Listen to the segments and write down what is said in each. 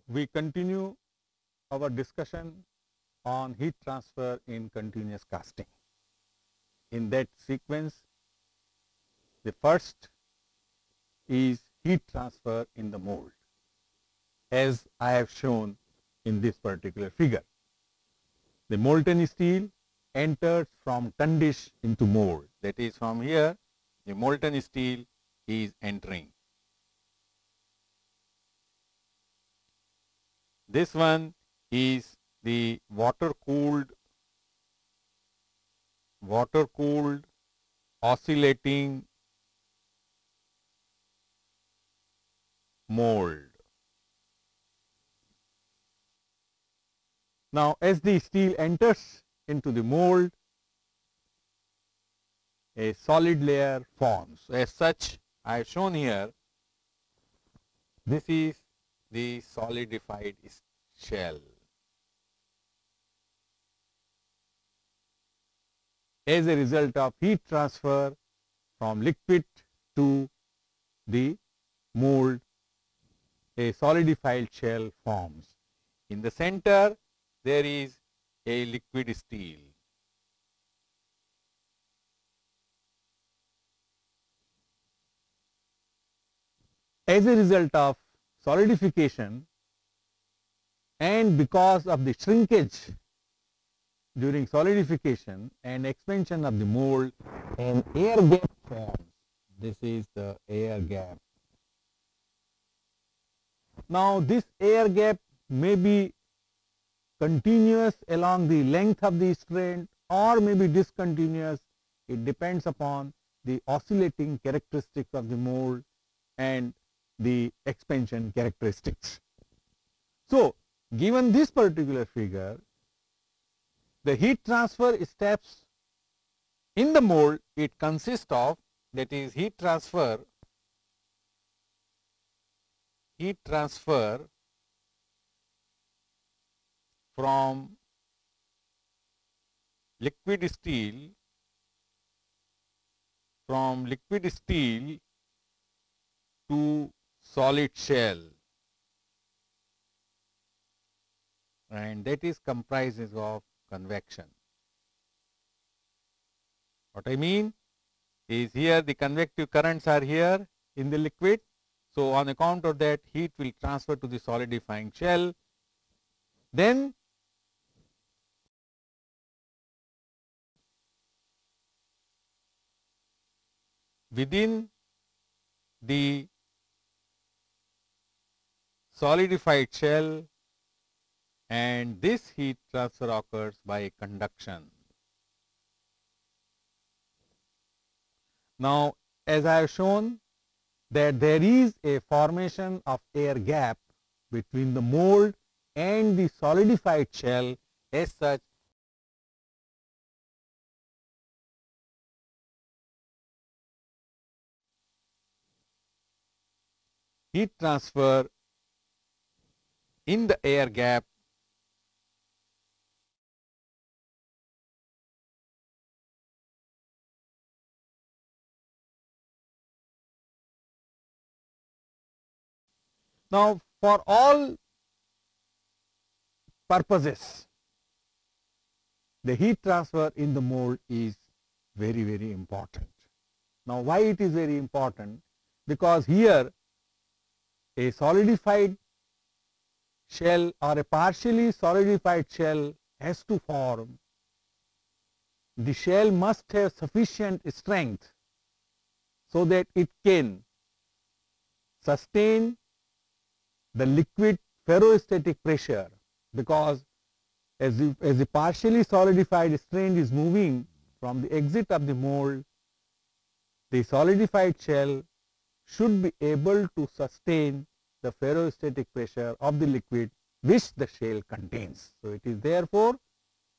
we continue our discussion on heat transfer in continuous casting. In that sequence, the first is heat transfer in the mold, as I have shown in this particular figure. The molten steel enters from tundish into mold. That is, from here the molten steel is entering. This one is the water cooled oscillating mold. Now, as the steel enters into the mold, a solid layer forms. As such, I have shown here, this is the solidified shell. As a result of heat transfer from liquid to the mold, a solidified shell forms. In the center, there is a liquid steel. As a result of solidification and because of the shrinkage during solidification and expansion of the mold, an air gap forms. This is the air gap. Now, this air gap may be continuous along the length of the strand or may be discontinuous. It depends upon the oscillating characteristics of the mold and the expansion characteristics. So, given this particular figure, the heat transfer steps in the mold, it consists of, that is, heat transfer from liquid steel to solid shell, and that is comprises of convection. What I mean is, here the convective currents are here in the liquid. So, on account of that, heat will transfer to the solidifying shell. Then within the solidified shell, and this heat transfer occurs by conduction. Now, as I have shown that there is a formation of air gap between the mold and the solidified shell, as such heat transfer in the air gap now, for all purposes, the heat transfer in the mold is very, very important. Now, why it is very important? Because here a solidified shell or a partially solidified shell has to form. The shell must have sufficient strength so that it can sustain the liquid ferrostatic pressure, because as the partially solidified strand is moving from the exit of the mold, the solidified shell should be able to sustain the ferrostatic pressure of the liquid which the shell contains. So, it is therefore,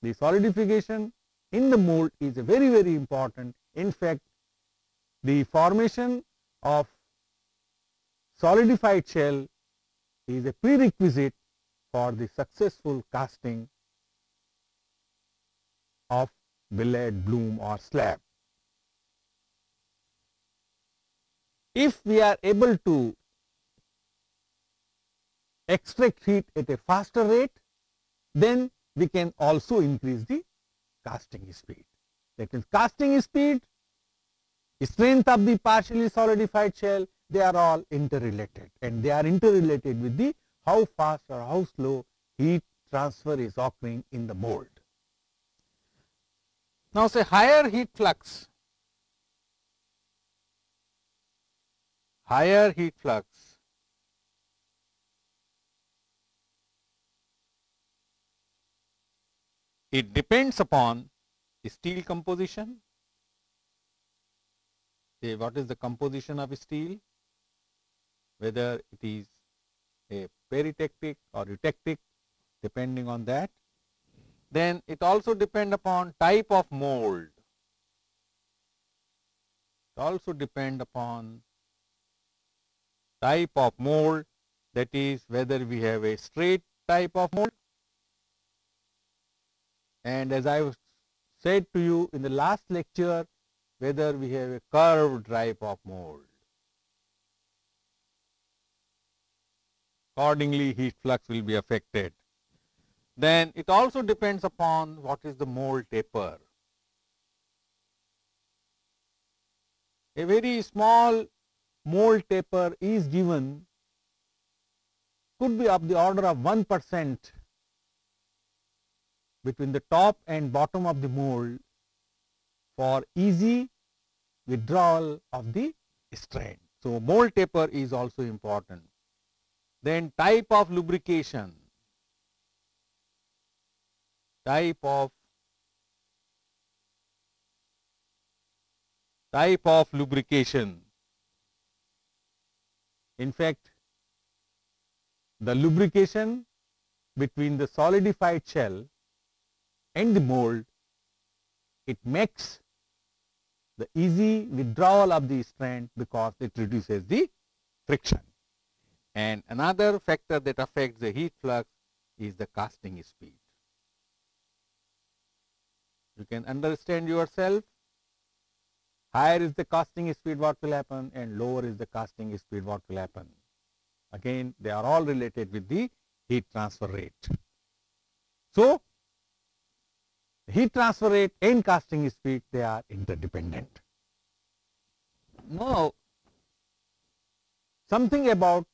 the solidification in the mold is a very, very important. In fact, the formation of solidified shell is a prerequisite for the successful casting of billet, bloom or slab. If we are able to extract heat at a faster rate, then we can also increase the casting speed. That is, casting speed, strength of the partially solidified shell, they are all interrelated, and they are interrelated with the how fast or how slow heat transfer is occurring in the mold. Now, say higher heat flux, it depends upon steel composition. Say what is the composition of steel, whether it is a peritectic or eutectic, depending on that. Then it also depends upon type of mold. It also depends upon type of mold, that is whether we have a straight type of mold, and as I said to you in the last lecture, whether we have a curved type of mold. Accordingly, heat flux will be affected. Then it also depends upon what is the mold taper. A very small mold taper is given, could be of the order of 1% between the top and bottom of the mold for easy withdrawal of the strain. So, mold taper is also important. Then type of lubrication, type of lubrication. In fact, the lubrication between the solidified shell and the mold, it makes the easy withdrawal of the strand because it reduces the friction. And another factor that affects the heat flux is the casting speed. You can understand yourself. Higher is the casting speed, what will happen, and lower is the casting speed, what will happen. Again, they are all related with the heat transfer rate. So, heat transfer rate and casting speed, they are interdependent. Now, something about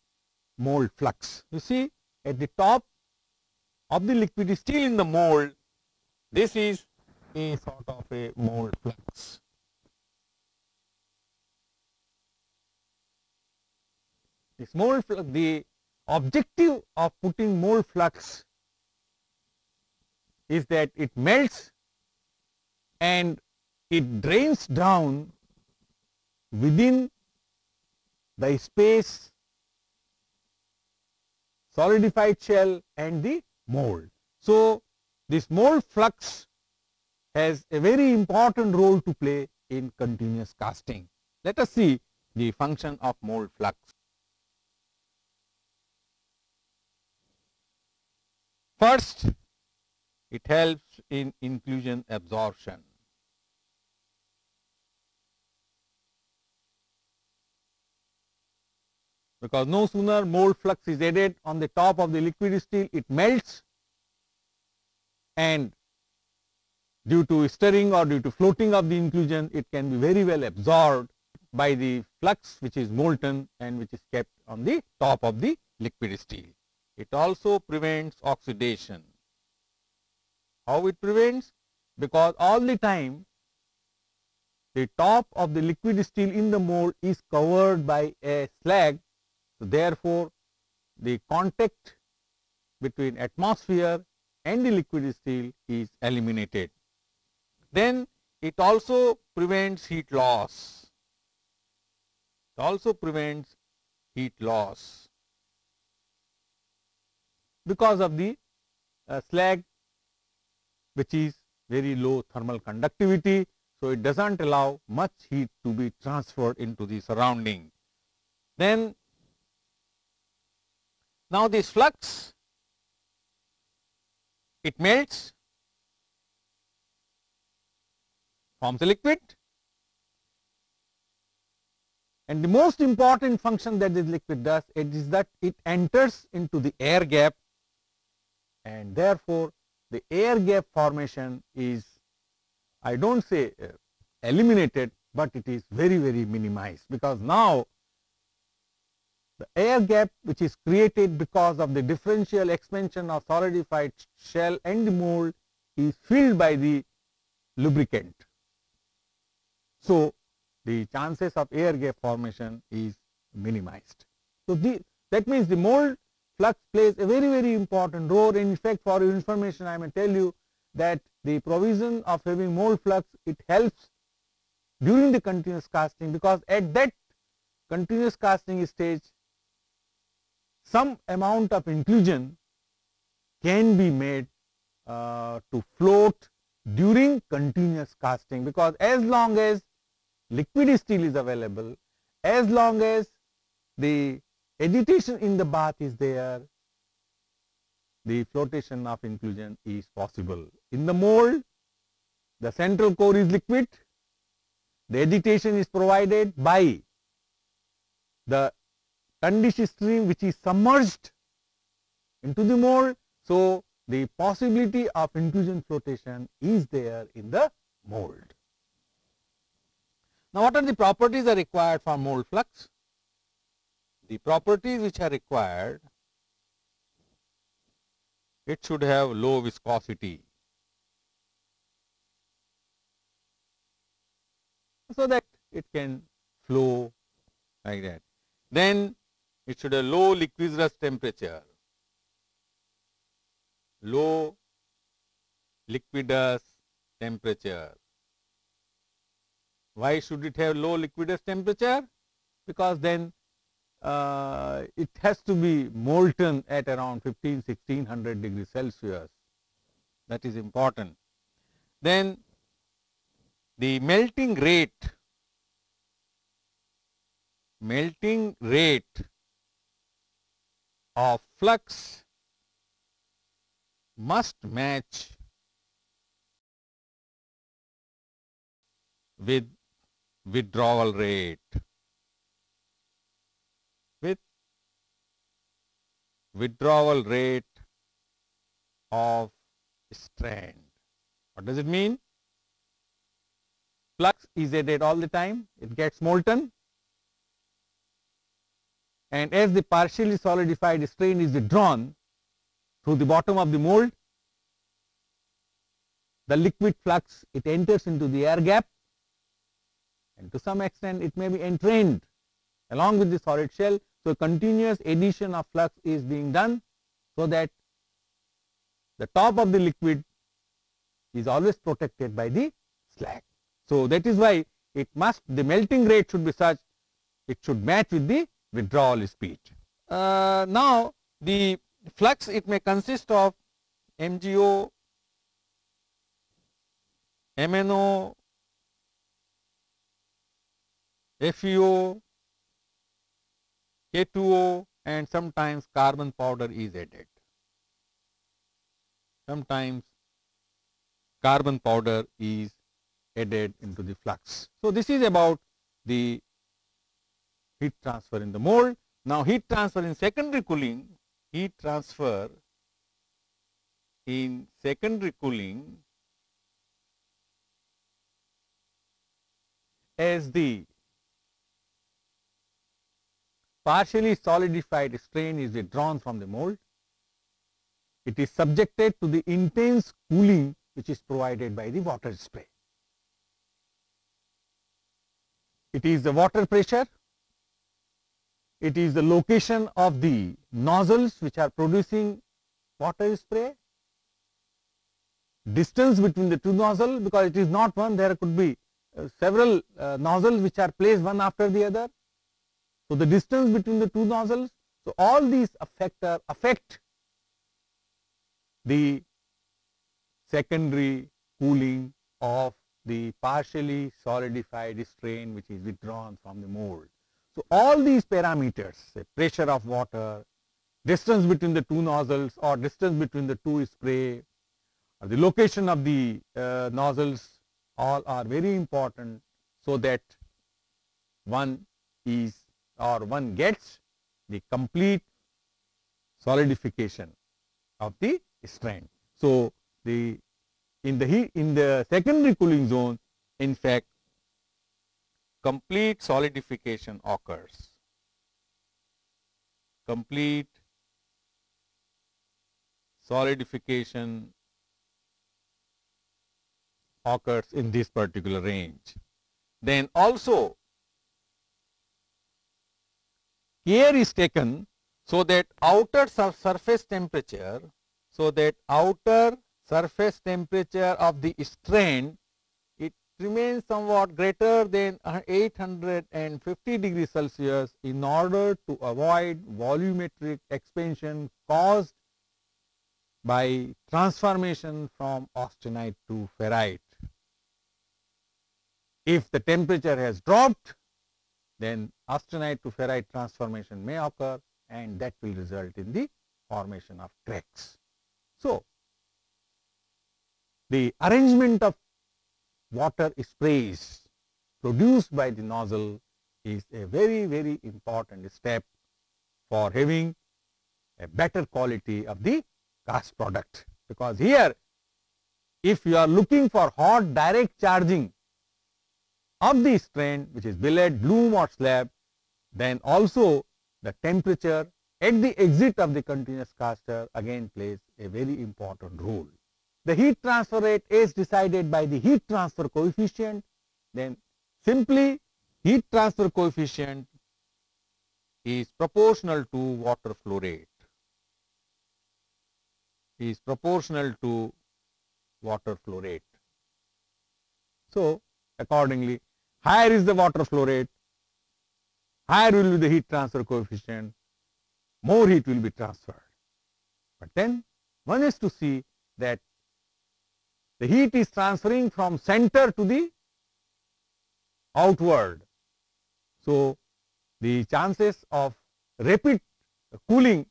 mold flux. You see, at the top of the liquid still in the mold, this is a sort of a mold flux. This mold flux, the objective of putting mold flux is that it melts and it drains down within the space, solidified shell and the mold. So, this mold flux has a very important role to play in continuous casting. Let us see the function of mold flux. First, it helps in inclusion absorption. Because no sooner mold flux is added on the top of the liquid steel, it melts, and due to stirring or due to floating of the inclusion, it can be very well absorbed by the flux which is molten and which is kept on the top of the liquid steel. It also prevents oxidation. How it prevents? Because all the time the top of the liquid steel in the mold is covered by a slag. So, therefore, the contact between atmosphere and the liquid steel is eliminated. Then it also prevents heat loss. It also prevents heat loss because of the slag, which is very low thermal conductivity. So, it does not allow much heat to be transferred into the surrounding. Then now this flux, it melts, forms a liquid, And the most important function that this liquid does, it is that it enters into the air gap, and therefore the air gap formation is, I don't say eliminated, but it is very, very minimized, because now the air gap which is created because of the differential expansion of solidified shell and the mold is filled by the lubricant. So the chances of air gap formation is minimized. So that means the mold flux plays a very, very important role. In fact, for your information, I may tell you that the provision of having mold flux, it helps during the continuous casting, because at that continuous casting stage, some amount of inclusion can be made to float during continuous casting, because as long as liquid steel is available, as long as the agitation in the bath is there, the flotation of inclusion is possible. In the mold, the central core is liquid, the agitation is provided by the condition stream which is submerged into the mold. So the possibility of inclusion flotation is there in the mold. Now, what are the properties that are required for mold flux? The properties which are required, it should have low viscosity, so that it can flow like that. Then it should have low liquidus temperature, low liquidus temperature. Why should it have low liquidus temperature? Because then it has to be molten at around 1600 degrees Celsius. That is important. Then the melting rate of flux must match with withdrawal rate, of strand. What does it mean? Flux is added all the time, it gets molten, and as the partially solidified strain is withdrawn through the bottom of the mold, the liquid flux, it enters into the air gap, and to some extent it may be entrained along with the solid shell. So continuous addition of flux is being done, so that the top of the liquid is always protected by the slag. So that is why the melting rate should be such, it should match with the withdrawal speed. Now the flux, it may consist of MgO, MnO, FeO, K2O, and sometimes carbon powder is added. Sometimes carbon powder is added into the flux. So this is about the heat transfer in the mold. Now heat transfer in secondary cooling, as the partially solidified strain is withdrawn from the mold, it is subjected to the intense cooling which is provided by the water spray. It is the water pressure, it is the location of the nozzles which are producing water spray, distance between the two nozzles, because it is not one, there could be several nozzles which are placed one after the other. So the distance between the two nozzles, so all these affect the secondary cooling of the partially solidified strain which is withdrawn from the mold. So all these parameters, the pressure of water, distance between the two nozzles or distance between the two spray, or the location of the nozzles, all are very important, so that one is, or one gets the complete solidification of the strand. So, in the secondary cooling zone, in fact, complete solidification occurs. Complete solidification occurs in this particular range. Then also care is taken so that outer surface temperature, of the strand, it remains somewhat greater than 850 degrees Celsius in order to avoid volumetric expansion caused by transformation from austenite to ferrite. If the temperature has dropped, then austenite to ferrite transformation may occur, and that will result in the formation of cracks. So, the arrangement of water sprays produced by the nozzle is a very, very important step for having a better quality of the cast product, because here if you are looking for hot direct charging of the strand, which is billet, bloom or slab, then also the temperature at the exit of the continuous caster again plays a very important role. The heat transfer rate is decided by the heat transfer coefficient. Then simply heat transfer coefficient is proportional to water flow rate, So, accordingly, higher is the water flow rate, higher will be the heat transfer coefficient, more heat will be transferred. But then one is to see that the heat is transferring from center to the outward. So, the chances of rapid cooling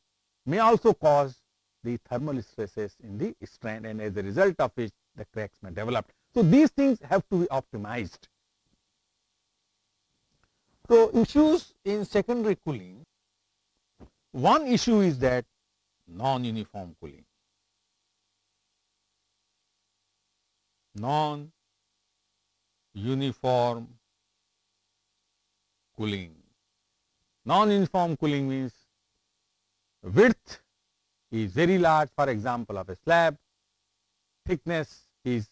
may also cause the thermal stresses in the strand, and as a result of which the cracks may develop. So, these things have to be optimized. So, issues in secondary cooling, one issue is that non-uniform cooling. Non-uniform cooling. Non-uniform cooling means width is very large, for example, of a slab, thickness is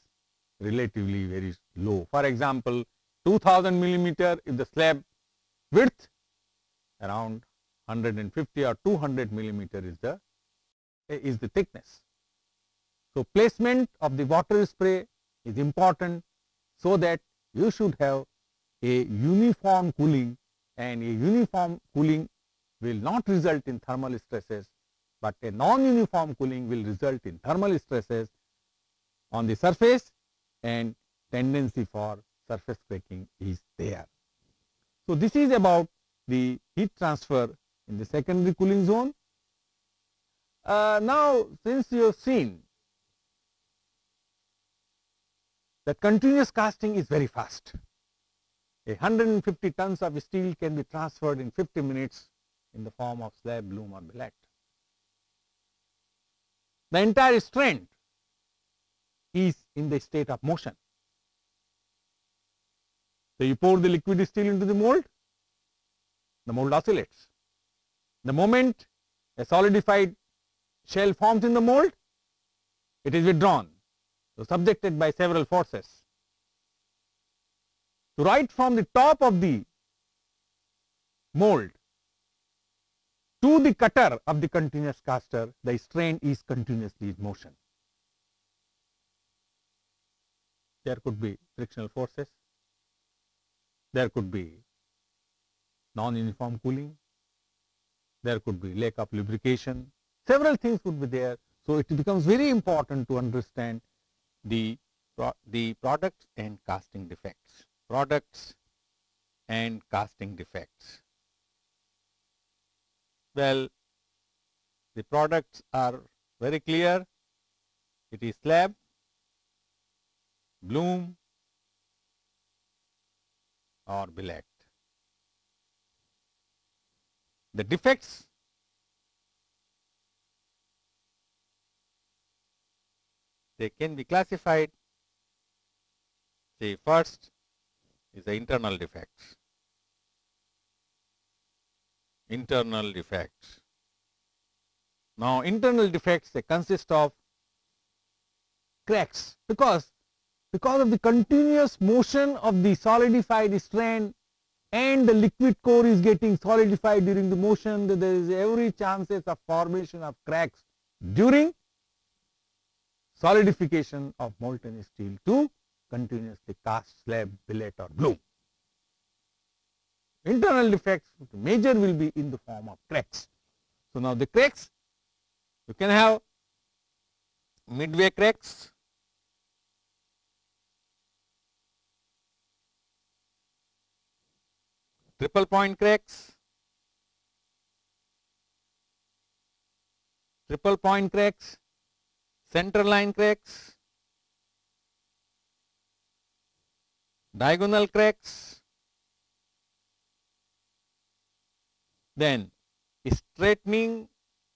relatively very low. For example, 2000 millimeter if the slab width, around 150 or 200 millimeter is the thickness. So, placement of the water spray is important, so that you should have a uniform cooling, and a uniform cooling will not result in thermal stresses, but a non-uniform cooling will result in thermal stresses on the surface, and tendency for surface cracking is there. So, this is about the heat transfer in the secondary cooling zone. Now, since you have seen that continuous casting is very fast, 150 tons of steel can be transferred in 50 minutes in the form of slab, bloom or billet. The entire strand is in the state of motion. So, you pour the liquid steel into the mold oscillates. The moment a solidified shell forms in the mold, it is withdrawn, so subjected by several forces. So, right from the top of the mold to the cutter of the continuous caster, the strand is continuously in motion. There could be frictional forces, there could be non-uniform cooling, there could be lack of lubrication, several things would be there. So, it becomes very important to understand the products and casting defects. Well, the products are very clear. It is slab, bloom or billet. The defects they can be classified. See, first is the internal defects. Internal defects. Now, internal defects they consist of cracks because of the continuous motion of the solidified strand and the liquid core is getting solidified during the motion, there is every chances of formation of cracks during solidification of molten steel to continuously cast slab, billet or glue. Internal defects major will be in the form of cracks. So, now the cracks you can have midway cracks, triple point cracks, center line cracks, diagonal cracks, then straightening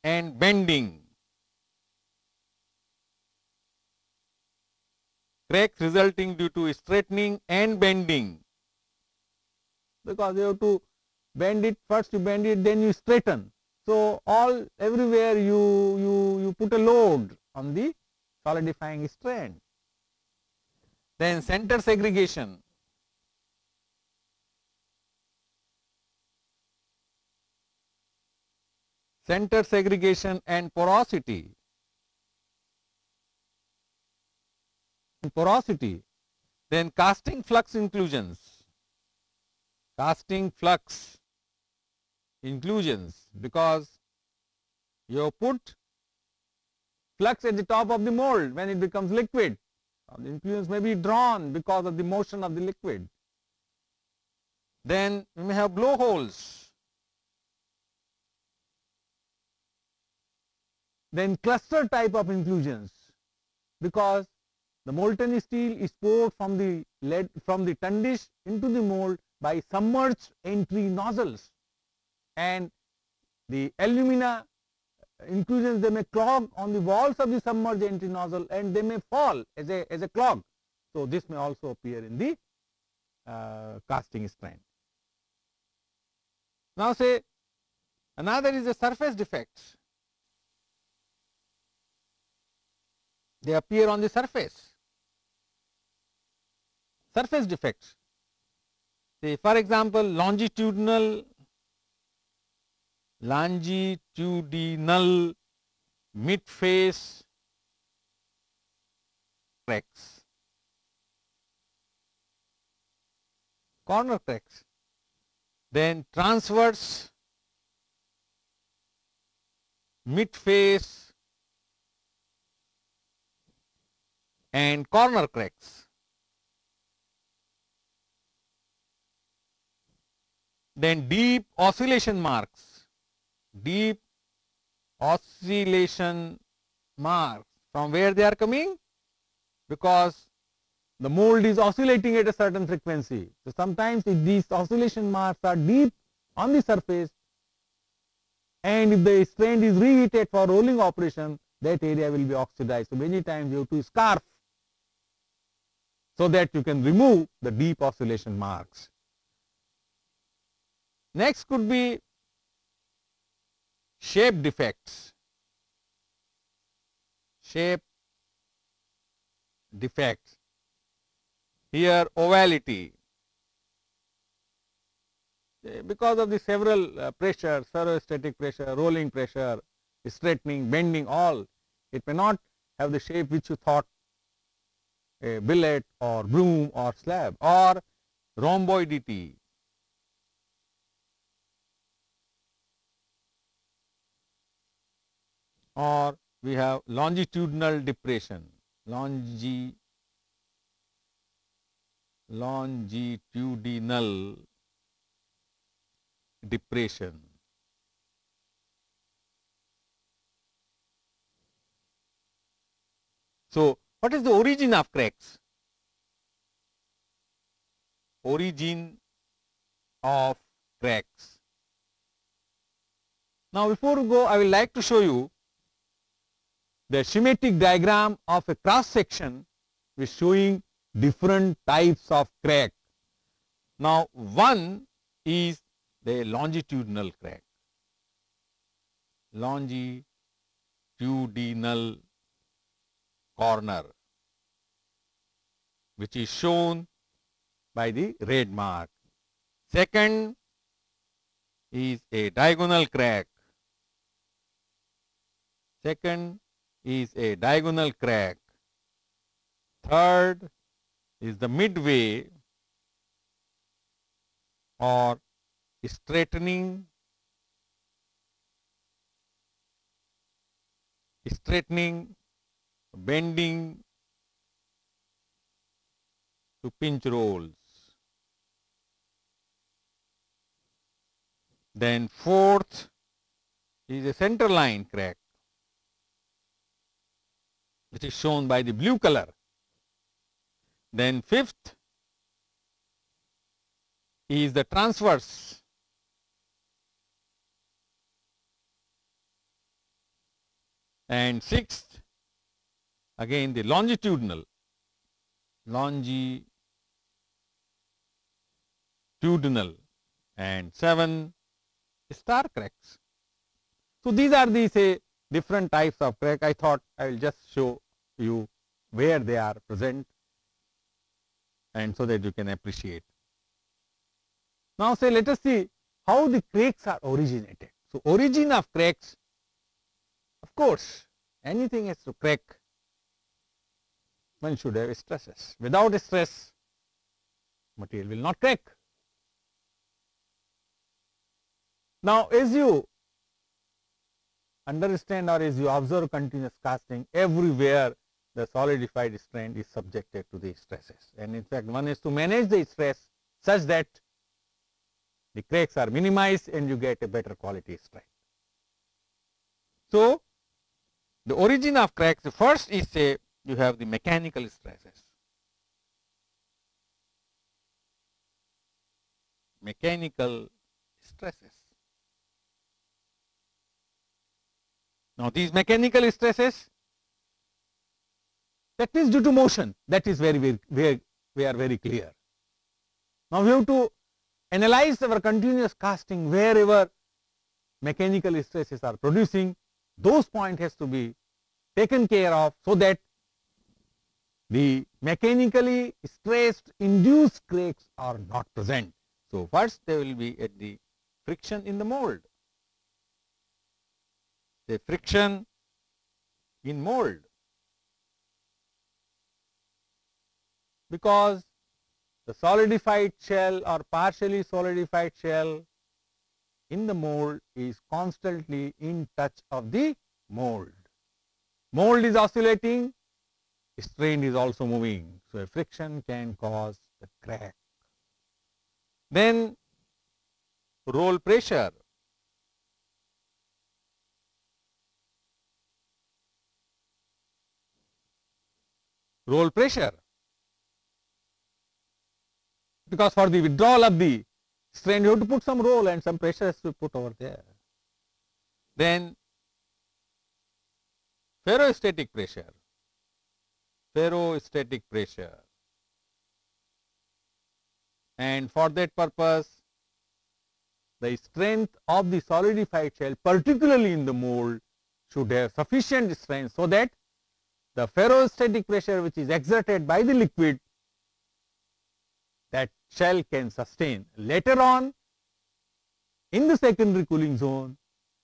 and bending. Cracks resulting due to straightening and bending, because you have to bend it, first you bend it, then you straighten. So, everywhere you put a load on the solidifying strand. Then center segregation. Center segregation and porosity. Then casting flux inclusions. Because you put flux at the top of the mold when it becomes liquid. The inclusions may be drawn because of the motion of the liquid. Then we may have blowholes. Then cluster type of inclusions, because the molten steel is poured from the tun dish into the mold by submerged entry nozzles, and the alumina inclusions they may clog on the walls of the submerged entry nozzle and they may fall as a clog. So, this may also appear in the casting strand. Now, say another is the surface defects. They appear on the surface. Surface defects. Say for example, longitudinal mid-face cracks, corner cracks, then transverse mid-face and corner cracks. Then deep oscillation marks, from where they are coming? Because the mold is oscillating at a certain frequency. So, sometimes if these oscillation marks are deep on the surface and if the strand is reheated for rolling operation, that area will be oxidized. So, many times you have to scarf so that you can remove the deep oscillation marks. Next could be shape defects. Here ovality, because of the several pressure, ferrostatic pressure, rolling pressure, straightening, bending, all, it may not have the shape which you thought, a billet or broom or slab, or rhomboidity. Or we have longitudinal depression, longitudinal depression. So, what is the origin of cracks? Origin of cracks. Now, before we go, I will like to show you the schematic diagram of a cross section which showing different types of crack. Now, one is the longitudinal crack, longitudinal corner, which is shown by the red mark. Second is a diagonal crack. Second is a diagonal crack. Third is the midway or straightening, bending to pinch rolls. Then fourth is a center line crack, which is shown by the blue color. Then fifth is the transverse. And sixth, again the longitudinal, and seven star cracks. So these are the say different types of crack. I thought I will just show you where they are present, and so that you can appreciate. Now say let us see how the cracks are originated. So origin of cracks, of course, anything has to crack, one should have stresses. Without stress, material will not crack. Now, as you understand or as you observe continuous casting, everywhere the solidified strand is subjected to the stresses, and in fact one has to manage the stress such that the cracks are minimized and you get a better quality strand. So, the origin of cracks, the first is say you have the mechanical stresses. Mechanical stresses. Now, these mechanical stresses, that is due to motion, that is we are very clear. Now, we have to analyze our continuous casting wherever mechanical stresses are producing, those points has to be taken care of so that the mechanically stressed induced cracks are not present. So, first they will be at the friction in the mold. The friction in mold, because the solidified shell or partially solidified shell in the mold is constantly in touch of the mold. Mold is oscillating, strain is also moving. So, a friction can cause the crack. Then roll pressure. Roll pressure, because for the withdrawal of the strain you have to put some roll and some pressure has to be put over there. Then ferrostatic pressure, and for that purpose the strength of the solidified shell, particularly in the mold, should have sufficient strength so that the ferrostatic pressure which is exerted by the liquid, that shell can sustain. Later on, in the secondary cooling zone,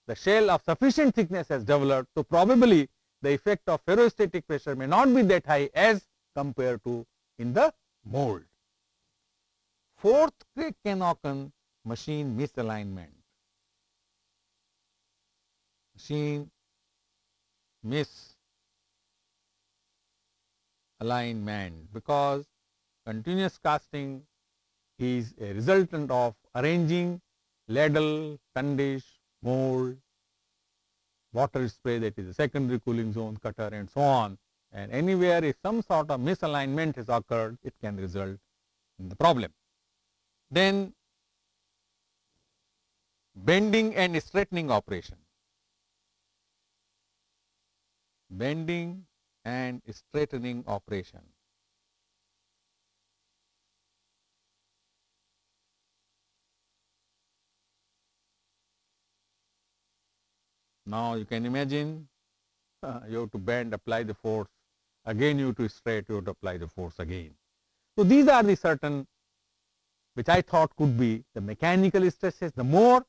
the shell of sufficient thickness has developed, so probably the effect of ferrostatic pressure may not be that high as compared to in the mold. Fourth crack can occur, machine misalignment. Machine misalignment, because continuous casting is a resultant of arranging ladle, tundish, mold, water spray, that is a secondary cooling zone, cutter, and so on. And anywhere if some sort of misalignment has occurred, it can result in the problem. Then bending and straightening operation. Bending and straightening operation. Now you can imagine you have to bend, apply the force, again you have to straight, you have to apply the force again. So these are the certain which I thought could be the mechanical stresses. The more,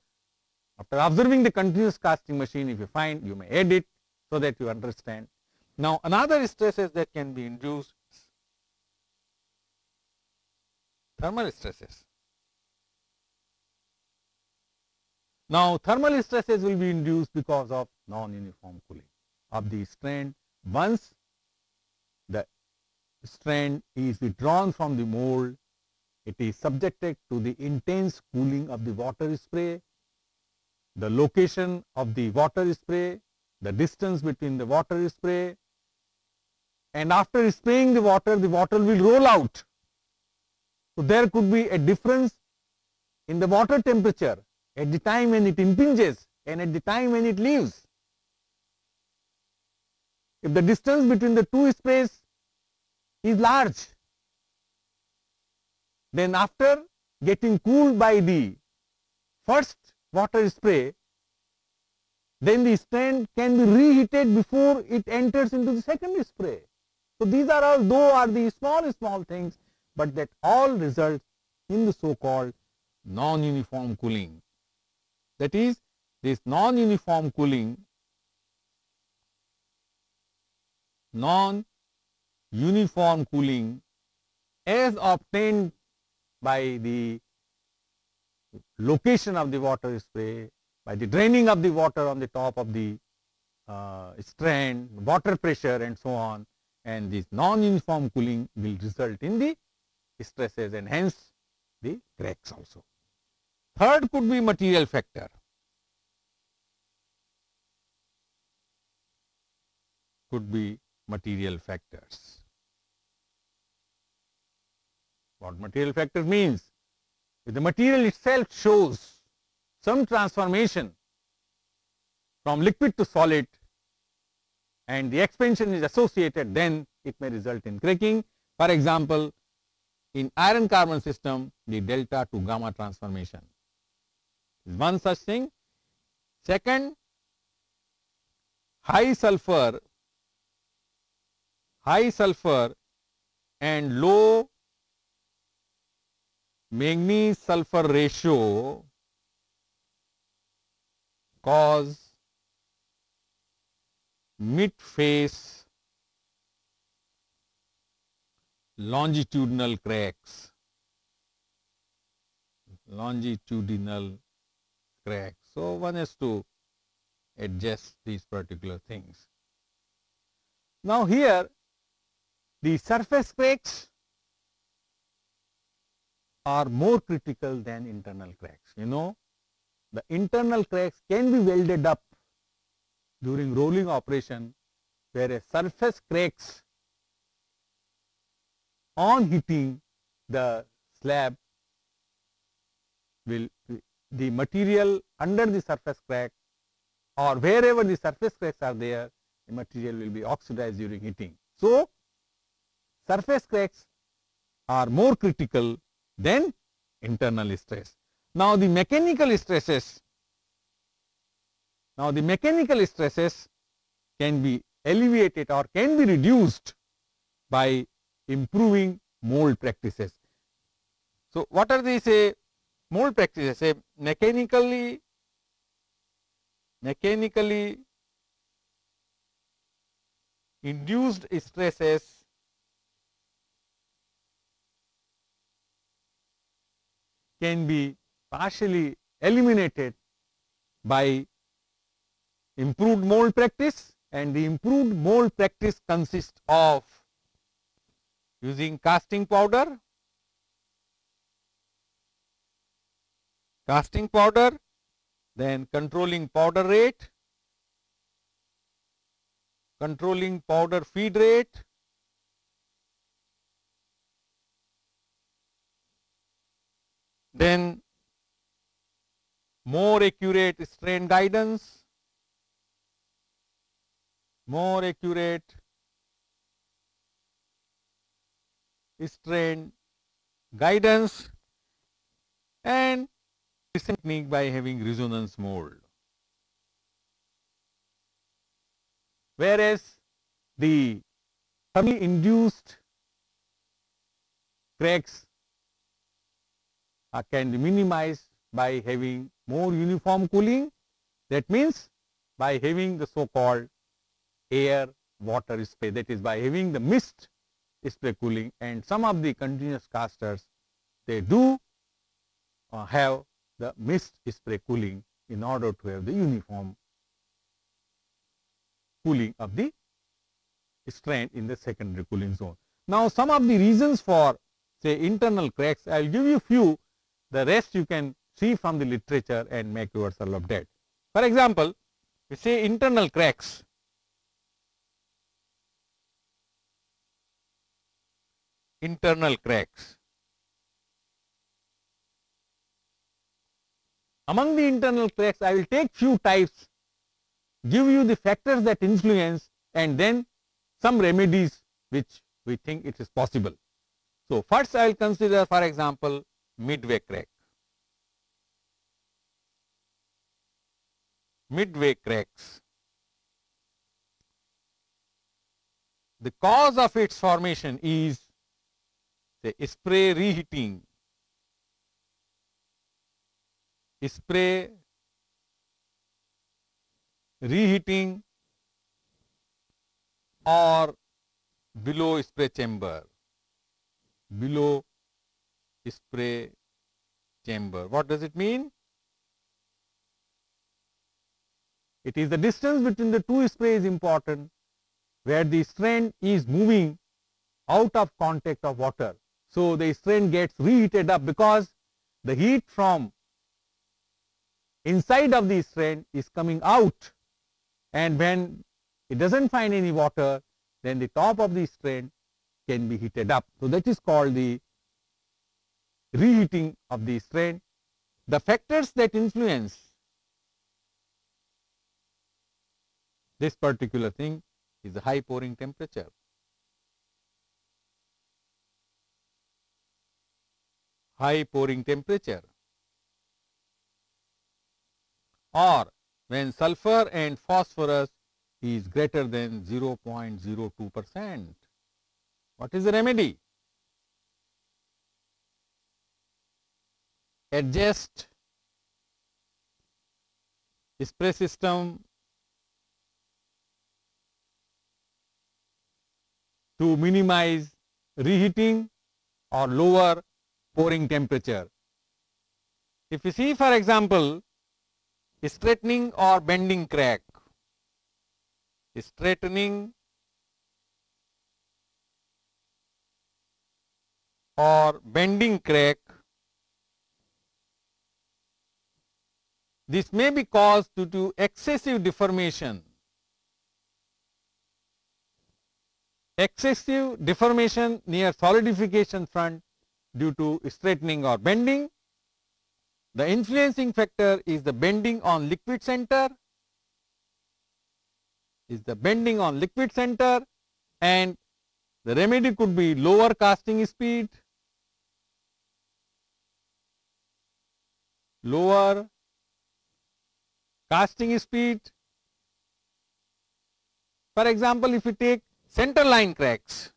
after observing the continuous casting machine, if you find, you may add it so that you understand. Now another stresses that can be induced, thermal stresses. Now thermal stresses will be induced because of non-uniform cooling of the strand. Once the strand is withdrawn from the mold, it is subjected to the intense cooling of the water spray, the location of the water spray, the distance between the water spray, and after spraying the water will roll out. So there could be a difference in the water temperature at the time when it impinges and at the time when it leaves. If the distance between the two sprays is large, then after getting cooled by the first water spray, then the strand can be reheated before it enters into the second spray. So these are all, though are the small things, but that all results in the so-called non-uniform cooling. That is, this non-uniform cooling, as obtained by the location of the water spray, by the draining of the water on the top of the strand, water pressure and so on, and this non-uniform cooling will result in the stresses and hence the cracks also. Third could be material factor. Could be material factors. What material factor means? If the material itself shows some transformation from liquid to solid and the expansion is associated, then it may result in cracking. For example, in iron carbon system, the delta to gamma transformation is one such thing. Second, high sulfur and low manganese sulfur ratio cause mid-face longitudinal cracks. So one has to adjust these particular things. Now here the surface cracks are more critical than internal cracks. You know, the internal cracks can be welded up during rolling operation, whereas surface cracks on heating the slab will, the material under the surface crack or wherever the surface cracks are there, the material will be oxidized during heating. So surface cracks are more critical than internal stress. Now the mechanical stresses can be alleviated or can be reduced by improving mold practices. So what are these mold practices? Mechanically induced stresses can be partially eliminated by improved mold practice, and the improved mold practice consists of using casting powder, then controlling powder rate, controlling powder feed rate, then more accurate strain guidance, more accurate strain guidance, and this technique by having resonance mold. Whereas the thermally induced cracks can be minimized by having more uniform cooling. That means by having the so-called air water spray, that is by having the mist spray cooling, and some of the continuous casters they do have the mist spray cooling in order to have the uniform cooling of the strain in the secondary cooling zone. Now, some of the reasons for say internal cracks, I will give you few, the rest you can see from the literature and make yourself of that. For example, we say internal cracks. Internal cracks. Among the internal cracks, I will take few types, give you the factors that influence, and then some remedies which we think it is possible. So, first I will consider, for example, midway crack. Midway cracks. The cause of its formation is the spray reheating, or below spray chamber, below spray chamber. What does it mean? It is the distance between the two sprays is important, where the strain is moving out of contact of water. So, the strain gets reheated up because the heat from inside of the strain is coming out, and when it does not find any water, then the top of the strain can be heated up. So, that is called the reheating of the strain. The factors that influence this particular thing is the high pouring temperature. High pouring temperature, or when sulfur and phosphorus is greater than 0.02%. What is the remedy? Adjust spray system to minimize reheating or lower pouring temperature. If you see, for example, straightening or bending crack, straightening or bending crack, this may be caused due to excessive deformation. Excessive deformation near solidification front due to straightening or bending. The influencing factor is the bending on liquid center, and the remedy could be lower casting speed, For example, if you take center line cracks,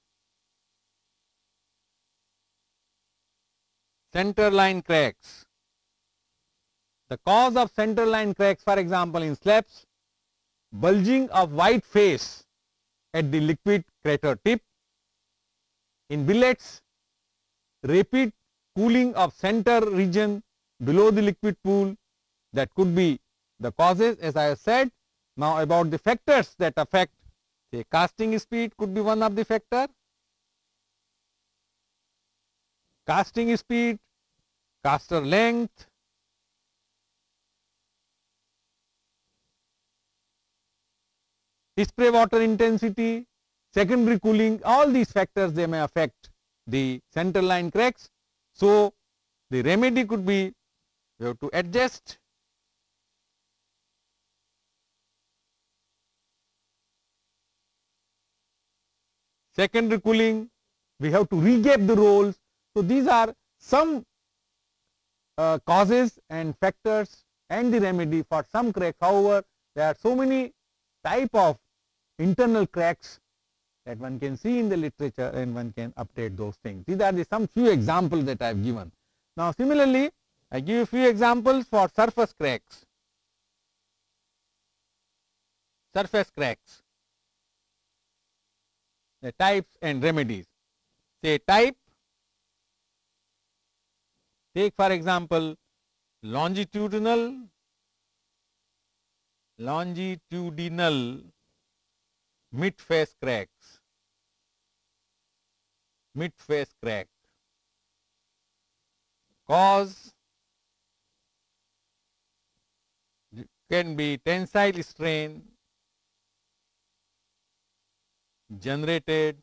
the cause of center line cracks, for example, in slabs, bulging of white face at the liquid crater tip. In billets, rapid cooling of center region below the liquid pool, that could be the causes, as I have said. Now, about the factors that affect, say, casting speed could be one of the factor. Casting speed, caster length, spray water intensity, secondary cooling, all these factors they may affect the center line cracks. So, the remedy could be you have to adjust secondary cooling, we have to regap the rolls. So these are some causes and factors and the remedy for some cracks. However, there are so many type of internal cracks that one can see in the literature and one can update those things. These are the some few examples that I have given. Now similarly, I give a few examples for surface cracks. Surface cracks, the types and remedies. Say type, take for example longitudinal mid-face cracks, mid-face crack. Cause can be tensile strain generated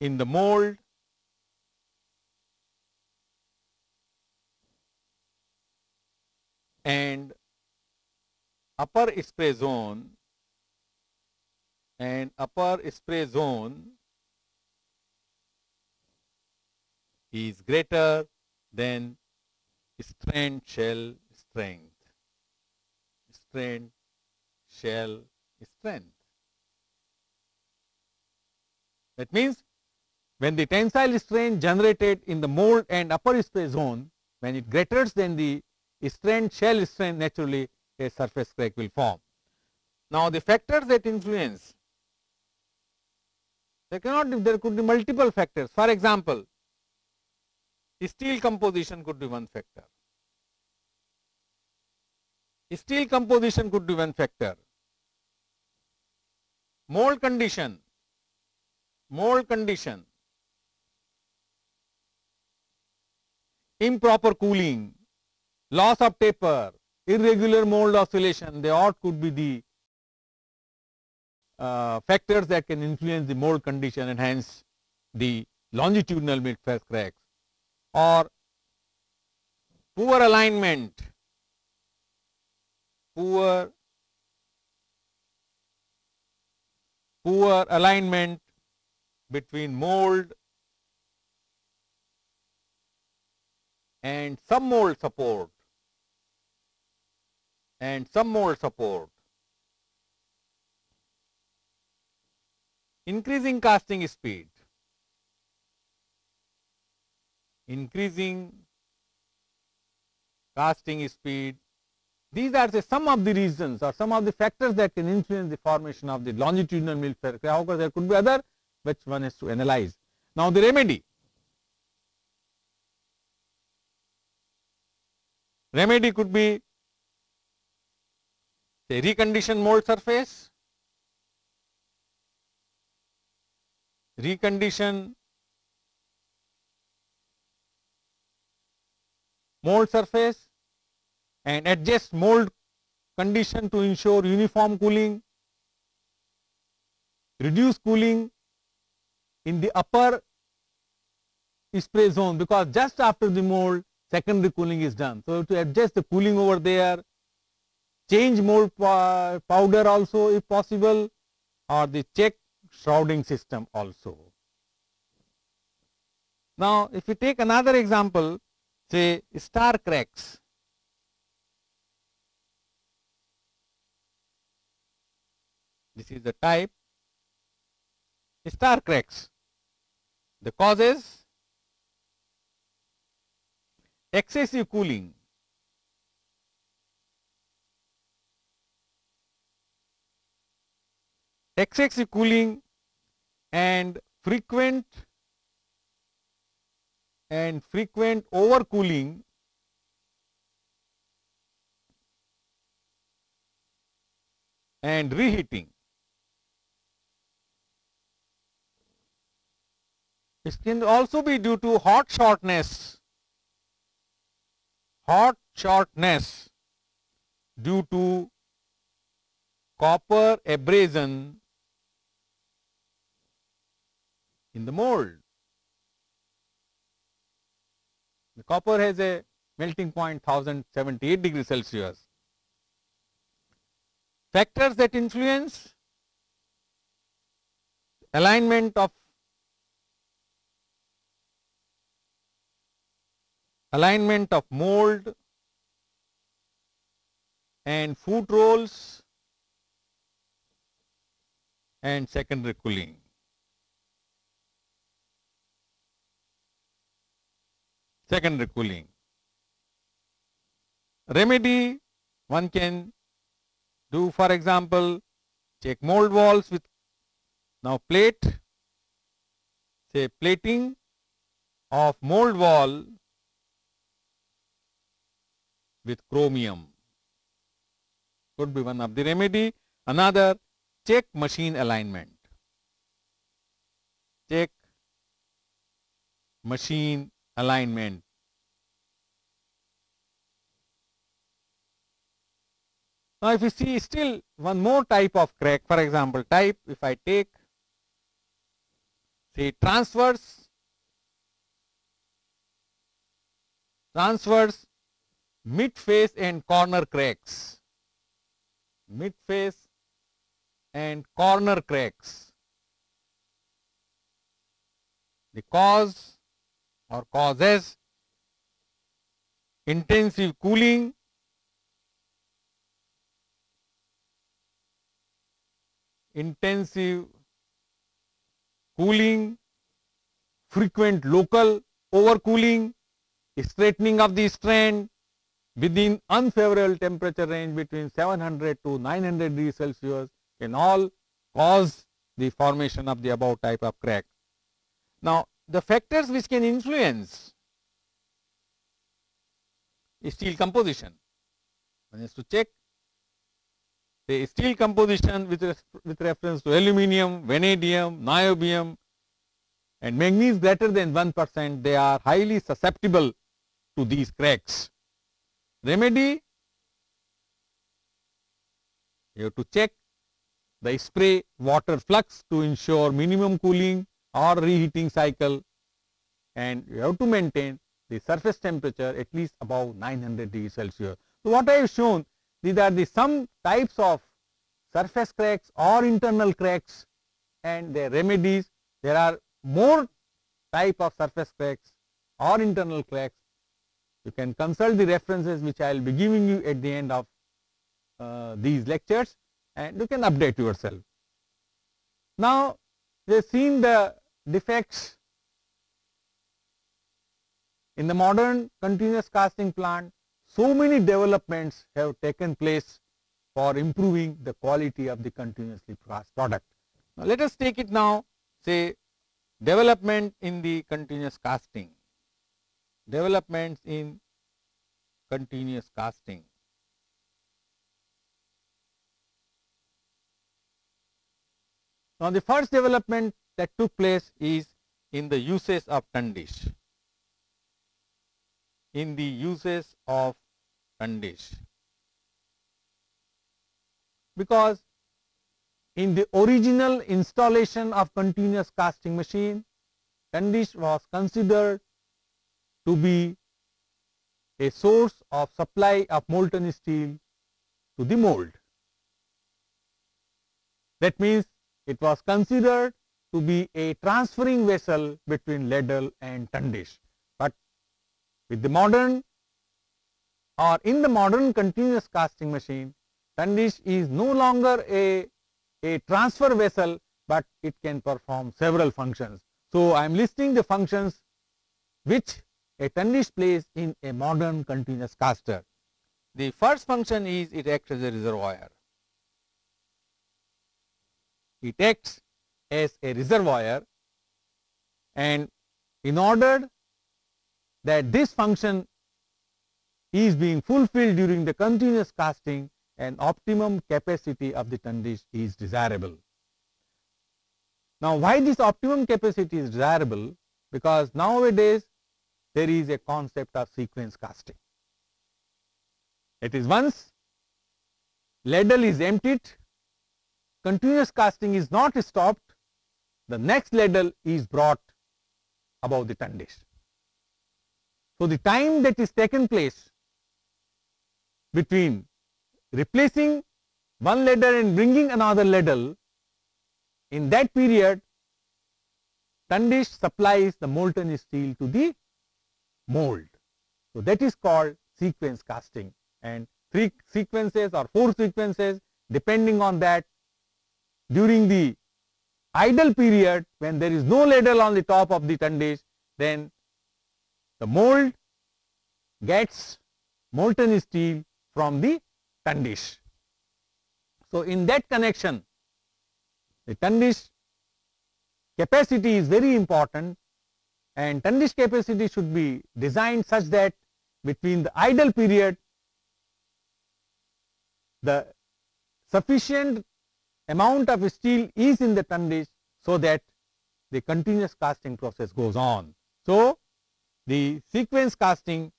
in the mold and upper spray zone is greater than strained shell strength. Strained shell strength. That means when the tensile strain generated in the mold and upper spray zone, when it greater than the strained shell strength, naturally a surface crack will form. Now the factors that influence, there could be multiple factors. For example, steel composition could be one factor. Steel composition could be one factor. Mold condition, improper cooling, loss of taper, irregular mold oscillation, they all could be the factors that can influence the mold condition and hence the longitudinal mid-face cracks. Or poor alignment, poor alignment between mold and some mold support increasing casting speed, these are some of the reasons or some of the factors that can influence the formation of the longitudinal mid-face crack. However, there could be other which one has to analyze. Now the remedy could be say recondition mold surface, recondition mold surface and adjust mold condition to ensure uniform cooling, reduce cooling in the upper spray zone because just after the mold secondary cooling is done. So to adjust the cooling over there, change mold powder also if possible, or the check shrouding system also. Now if we take another example, say star cracks. This is the type star cracks. The causes excessive cooling, and frequent overcooling and reheating. It can also be due to hot shortness due to copper abrasion in the mold. The copper has a melting point 1078 degrees Celsius. factors that influence alignment of mold and foot rolls and secondary cooling. Secondary cooling. Remedy one can do, for example, check mold walls with now plate, say plating of mold wall with chromium could be one of the remedy. Another, check machine alignment. Check machine alignment. Now, if you see still one more type of crack, for example, type if I take say transverse mid face and corner cracks, mid face and corner cracks. The cause or causes intensive cooling, frequent local overcooling, straightening of the strand within unfavorable temperature range between 700 to 900 degrees Celsius can all cause the formation of the above type of crack. Now, the factors which can influence steel composition, one is to check the steel composition with reference to aluminum, vanadium, niobium and manganese greater than 1%, they are highly susceptible to these cracks. Remedy, you have to check the spray water flux to ensure minimum cooling or reheating cycle, and you have to maintain the surface temperature at least above 900 degrees Celsius. So, what I have shown, these are the some types of surface cracks or internal cracks and their remedies. There are more type of surface cracks or internal cracks. You can consult the references which I will be giving you at the end of these lectures, and you can update yourself. Now, we have seen the defects in the modern continuous casting plant. So many developments have taken place for improving the quality of the continuously cast product. Now, let us take it now, say development in the continuous casting. Developments in continuous casting. Now, the first development that took place is in the uses of tundish. In the uses of tundish, because in the original installation of continuous casting machine, tundish was considered to be a source of supply of molten steel to the mold. That means it was considered to be a transferring vessel between ladle and tundish. But with the modern or in the modern continuous casting machine, tundish is no longer a transfer vessel, but it can perform several functions. So, I am listing the functions which a tundish plays in a modern continuous caster. The first function is it acts as a reservoir. It acts as a reservoir, and in order that this function is being fulfilled during the continuous casting, an optimum capacity of the tundish is desirable. Now, why this optimum capacity is desirable? Because nowadays there is a concept of sequence casting. It is once ladle is emptied, continuous casting is not stopped, the next ladle is brought above the tundish. So, the time that is taken place between replacing one ladle and bringing another ladle, in that period Tundish supplies the molten steel to the mold. So that is called sequence casting, and 3 sequences or 4 sequences depending on that. During the idle period, when there is no ladle on the top of the Tundish, then the mold gets molten steel from the Tundish. So in that connection, the Tundish capacity is very important, and Tundish capacity should be designed such that between the idle period the sufficient amount of steel is in the Tundish so that the continuous casting process goes on. So the sequence casting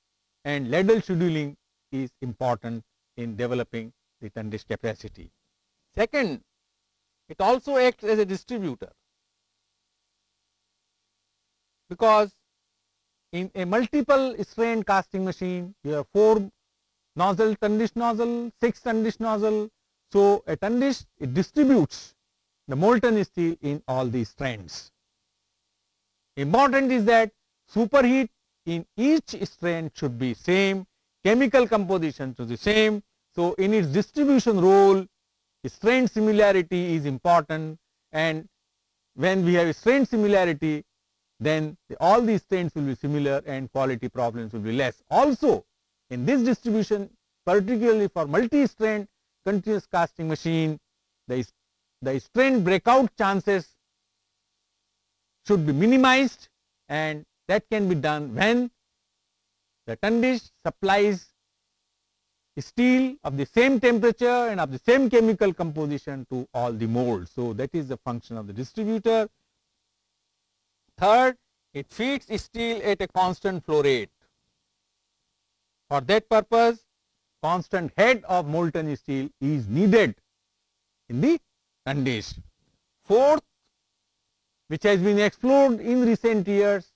and ladle scheduling is important in developing the Tundish capacity. Second, it also acts as a distributor, because in a multiple strain casting machine you have 4 nozzle Tundish nozzle, 6 Tundish nozzle. So a Tundish, it distributes the molten steel in all these strands. Important is that superheat in each strain should be same, chemical composition should be same. So in its distribution role, strain similarity is important, and when we have strain similarity, then all these strains will be similar and quality problems will be less. Also in this distribution, particularly for multi-strain continuous casting machine, the strain breakout chances should be minimized, and that can be done when the Tundish supplies steel of the same temperature and of the same chemical composition to all the molds. So that is the function of the distributor. Third, it feeds steel at a constant flow rate. For that purpose, constant head of molten steel is needed in the Tundish. Fourth, which has been explored in recent years,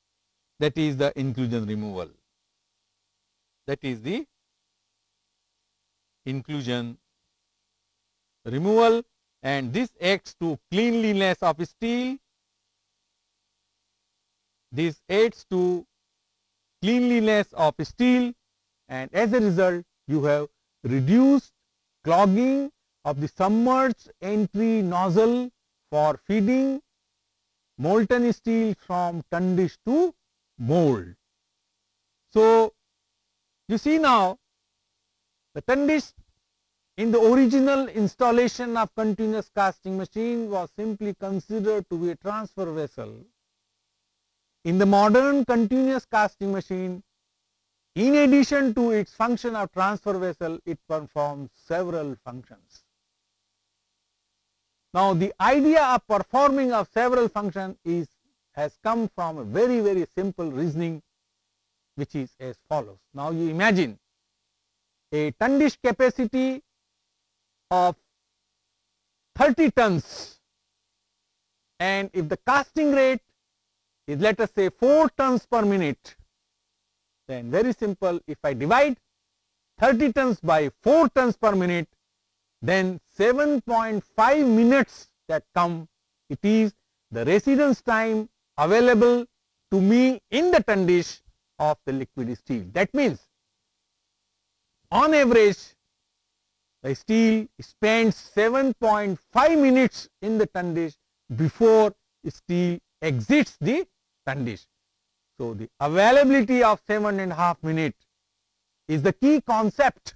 that is the inclusion removal. That is the inclusion removal, and this acts to cleanliness of steel. This aids to cleanliness of steel, and as a result you have reduced clogging of the submerged entry nozzle for feeding molten steel from Tundish to mold. So you see now, the Tundish in the original installation of continuous casting machine was simply considered to be a transfer vessel. In the modern continuous casting machine, in addition to its function of transfer vessel, it performs several functions. Now the idea of performing of several functions has come from a very simple reasoning, which is as follows. Now you imagine a Tundish capacity of 30 tons, and if the casting rate is, let us say, 4 tons per minute, then very simple, if I divide 30 tons by 4 tons per minute, then 7.5 minutes that come, it is the residence time available to me in the Tundish of the liquid steel. That means on average the steel spends 7.5 minutes in the Tundish before steel exits the Tundish. So the availability of 7.5 minutes is the key concept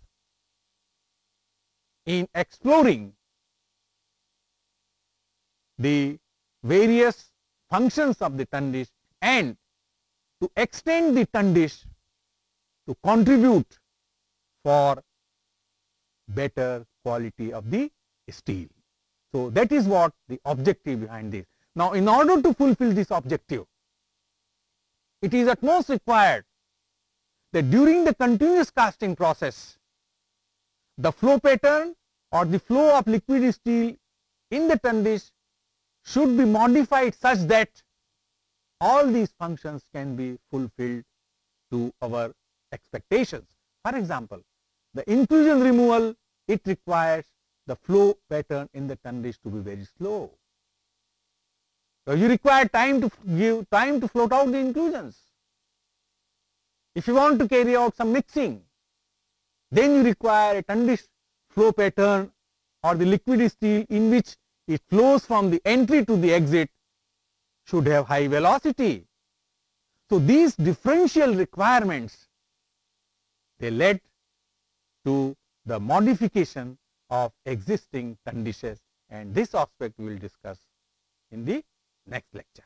in exploring the various functions of the Tundish and to extend the Tundish to contribute for better quality of the steel. So that is what the objective behind this. Now in order to fulfill this objective, it is at most required that during the continuous casting process, the flow pattern or the flow of liquid steel in the Tundish should be modified such that all these functions can be fulfilled to our expectations. For example, the inclusion removal, it requires the flow pattern in the tundish to be very slow. So you require time to float out the inclusions. If you want to carry out some mixing, then you require a tundish flow pattern or the liquid steel in which it flows from the entry to the exit should have high velocity. So these differential requirements, they led to the modification of existing tundishes, and this aspect we will discuss in the next lecture.